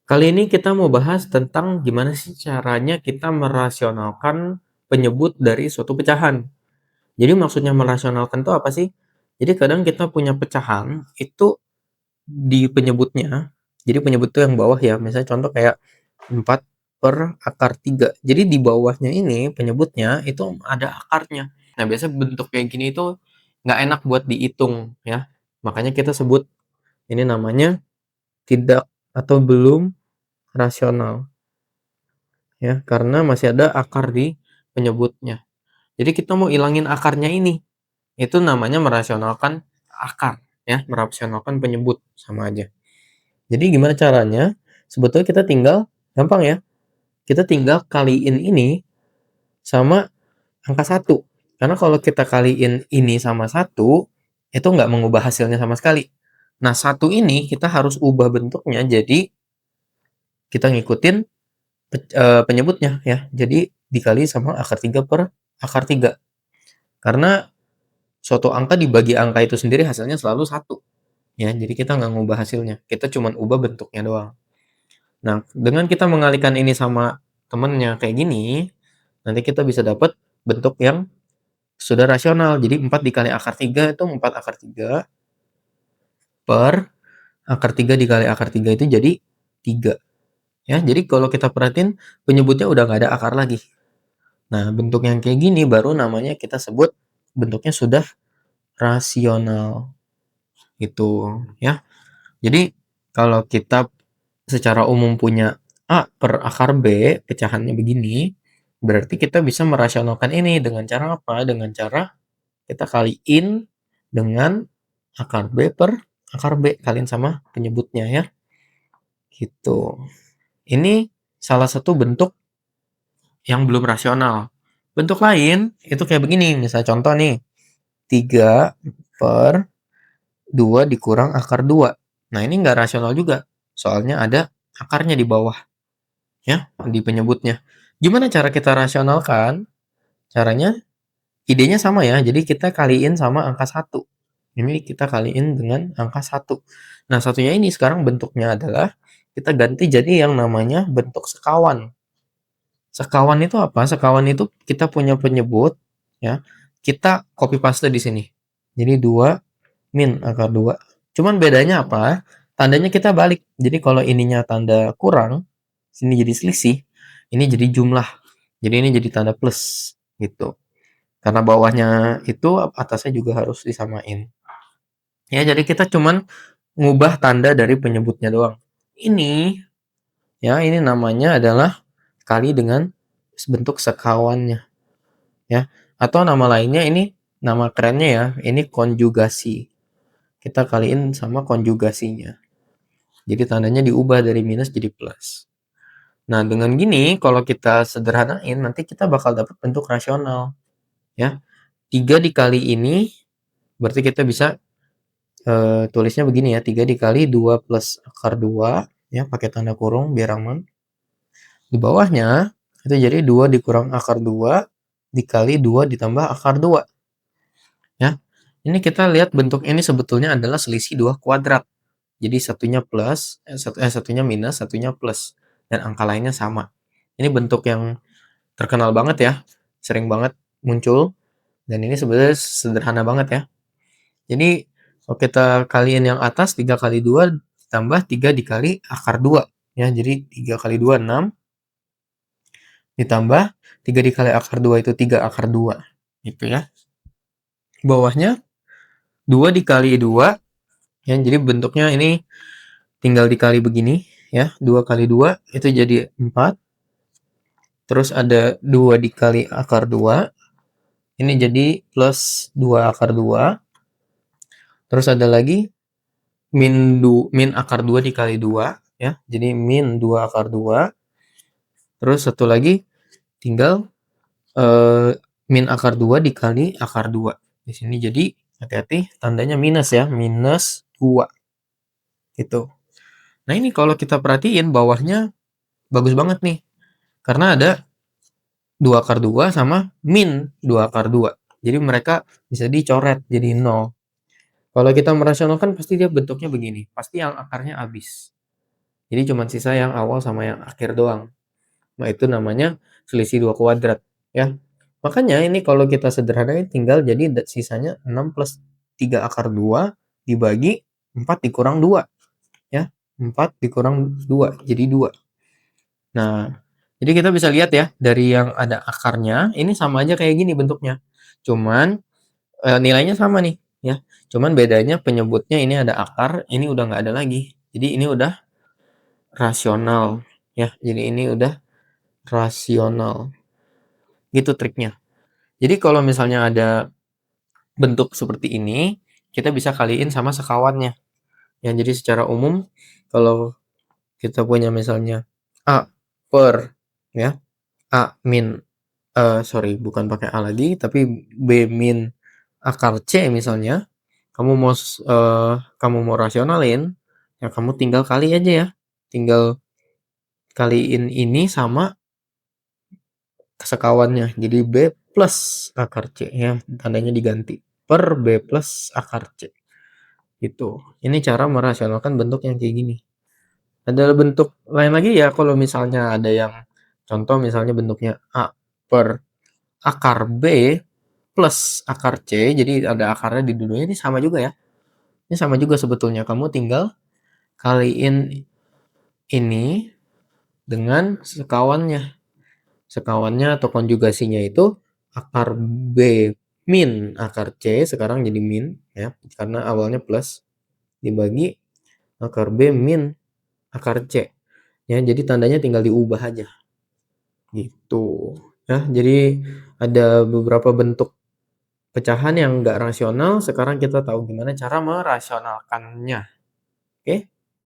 Kali ini kita mau bahas tentang gimana sih caranya kita merasionalkan penyebut dari suatu pecahan. Jadi maksudnya merasionalkan itu apa sih? Jadi kadang kita punya pecahan itu di penyebutnya. Jadi penyebut itu yang bawah ya. Misalnya contoh kayak 4 per akar 3. Jadi di bawahnya ini penyebutnya itu ada akarnya. Nah, biasanya bentuk kayak gini itu nggak enak buat dihitung ya. Makanya kita sebut ini namanya tidak atau belum rasional. Ya, karena masih ada akar di penyebutnya. Jadi kita mau ilangin akarnya ini, itu namanya merasionalkan akar, ya, merasionalkan penyebut, sama aja. Jadi gimana caranya? Sebetulnya kita tinggal, gampang ya, kita tinggal kaliin ini sama angka 1. Karena kalau kita kaliin ini sama 1, itu nggak mengubah hasilnya sama sekali. Nah, 1 ini kita harus ubah bentuknya, jadi kita ngikutin penyebutnya ya. Jadi dikali sama akar 3 per akar 3. Karena suatu angka dibagi angka itu sendiri hasilnya selalu 1. Ya, jadi kita nggak ngubah hasilnya. Kita cuma ubah bentuknya doang. Nah, dengan kita mengalihkan ini sama temennya kayak gini, nanti kita bisa dapat bentuk yang sudah rasional. Jadi 4 dikali akar 3 itu 4 akar 3 per akar 3 dikali akar 3 itu jadi 3. Ya, jadi kalau kita perhatiin penyebutnya udah nggak ada akar lagi. Nah, bentuk yang kayak gini baru namanya kita sebut bentuknya sudah rasional gitu ya. Jadi kalau kita secara umum punya A per akar B, pecahannya begini, berarti kita bisa merasionalkan ini dengan cara apa? Dengan cara kita kaliin dengan akar B per akar B, kaliin sama penyebutnya ya. Gitu. Ini salah satu bentuk yang belum rasional. Bentuk lain itu kayak begini, misalnya contoh nih, 3 per 2 dikurang akar 2. Nah, ini nggak rasional juga, soalnya ada akarnya di bawah, ya, di penyebutnya. Gimana cara kita rasionalkan? Caranya, idenya sama ya, jadi kita kaliin sama angka 1. Ini kita kaliin dengan angka 1. Nah, satunya ini sekarang bentuknya adalah, kita ganti jadi yang namanya bentuk sekawan. Sekawan itu apa? Sekawan itu kita punya penyebut, ya, kita copy paste di sini. Jadi 2 min akar 2. Cuman bedanya apa? Tandanya kita balik. Jadi kalau ininya tanda kurang, sini jadi selisih, ini jadi jumlah. Jadi ini jadi tanda plus gitu. Karena bawahnya itu atasnya juga harus disamain. Ya, jadi kita cuman ngubah tanda dari penyebutnya doang. Ini ya, ini namanya adalah kali dengan bentuk sekawannya ya. Atau nama lainnya ini nama kerennya ya, ini konjugasi. Kita kaliin sama konjugasinya. Jadi tandanya diubah dari minus jadi plus. Nah, dengan gini kalau kita sederhanain nanti kita bakal dapat bentuk rasional. Ya. 3 dikali ini berarti kita bisa tulisnya begini ya, 3 dikali 2 plus akar 2 ya, pakai tanda kurung biar aman. Di bawahnya itu jadi 2 dikurang akar 2 dikali 2 ditambah akar 2. Ya. Ini kita lihat bentuk ini sebetulnya adalah selisih 2 kuadrat. Jadi satunya plus, satunya minus, satunya plus. Dan angka lainnya sama. Ini bentuk yang terkenal banget ya. Sering banget muncul. Dan ini sebenarnya sederhana banget ya. Jadi kalau kita kaliin yang atas 3 kali 2 ditambah 3 dikali akar 2. Ya, jadi 3 kali 2 6 ditambah 3 dikali akar 2 itu 3 akar 2. Gitu ya. Bawahnya 2 dikali 2. Ya, jadi bentuknya ini tinggal dikali begini ya, 2 kali 2 itu jadi 4. Terus ada 2 dikali akar 2. Ini jadi plus 2 akar 2. Terus ada lagi min akar 2 dikali 2 ya. Jadi min 2 akar 2. Terus satu lagi tinggal min akar 2 dikali akar 2. Di sini jadi hati-hati tandanya minus ya, minus 2. Gitu. Nah, ini kalau kita perhatiin bawahnya bagus banget nih. Karena ada 2 akar 2 sama min 2 akar 2. Jadi mereka bisa dicoret jadi 0. Kalau kita merasionalkan pasti dia bentuknya begini. Pasti yang akarnya habis. Jadi cuma sisa yang awal sama yang akhir doang. Nah, itu namanya selisih 2 kuadrat, ya. Makanya ini kalau kita sederhanain tinggal jadi sisanya 6 plus 3 akar 2 dibagi 4 dikurang 2, ya. 4 dikurang 2, jadi 2. Nah, jadi kita bisa lihat ya, dari yang ada akarnya, ini sama aja kayak gini bentuknya. Cuman, nilainya sama nih, ya. Cuman bedanya penyebutnya ini ada akar, ini udah nggak ada lagi. Jadi ini udah rasional, ya. Jadi ini udah rasional. Gitu triknya. Jadi kalau misalnya ada bentuk seperti ini, kita bisa kaliin sama sekawannya. Ya, jadi secara umum kalau kita punya misalnya A per, ya, A min, sorry bukan pakai A lagi, tapi B min akar C misalnya, kamu mau rasionalin, ya kamu tinggal kali aja ya. Tinggal kaliin ini sama sekawannya. Jadi B plus akar C ya, tandanya diganti. Per B plus akar C. Gitu. Ini cara merasionalkan bentuk yang kayak gini. Ada bentuk lain lagi ya kalau misalnya ada yang contoh misalnya bentuknya A per akar B plus akar C. Jadi ada akarnya di dulunya, ini sama juga ya. Ini sama juga sebetulnya. Kamu tinggal kaliin ini dengan sekawannya. Sekawannya atau konjugasinya itu akar B min akar C sekarang jadi min ya, karena awalnya plus dibagi akar B min akar C. Ya, jadi tandanya tinggal diubah aja. Gitu. Ya, jadi ada beberapa bentuk pecahan yang nggak rasional, sekarang kita tahu gimana cara merasionalkannya. Oke?